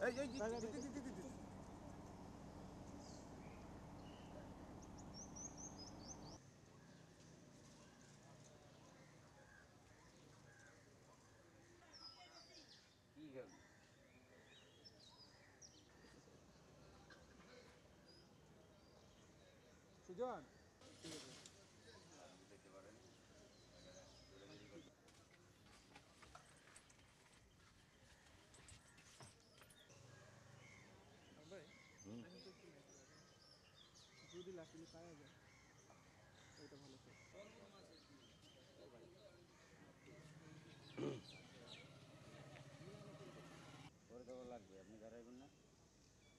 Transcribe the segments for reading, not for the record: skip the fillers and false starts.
সুজন যদি লাকিলি পাওয়া যায় ওইটা ভালো ছিল।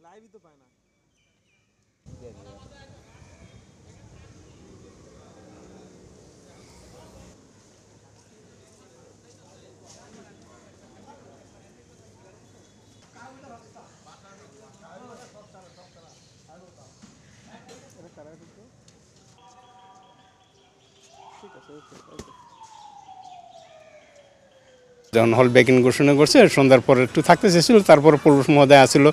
লাইভই তো পায় না। ঠিক আছে, ওকে ওকে। যখন হল ব্যাকিং ঘোষণা করছে সন্ধ্যার পরে একটু থাকতে চেয়েছিল, তারপরে প্রভূষ মহোদয় আসছিল,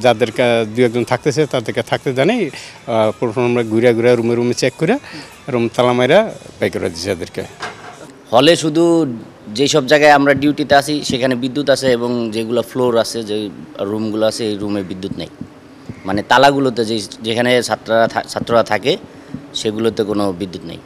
যাদেরকে দু একজন থাকতেছে তাদেরকে থাকতে জানাই, প্রভূষ আমরা ঘুরে ঘুরে রুমে রুমে চেক করে রুম তালা মাইরা বাই করে দিচ্ছে এদেরকে। হলে শুধু যেসব জায়গায় আমরা ডিউটিতে আসি সেখানে বিদ্যুৎ আছে, এবং যেগুলো ফ্লোর আছে, যে রুমগুলো আছে, এই রুমে বিদ্যুৎ নেই। মানে তালাগুলোতে যেখানে ছাত্ররা থাকে সেগুলোতে কোনো বিদ্যুৎ নেই।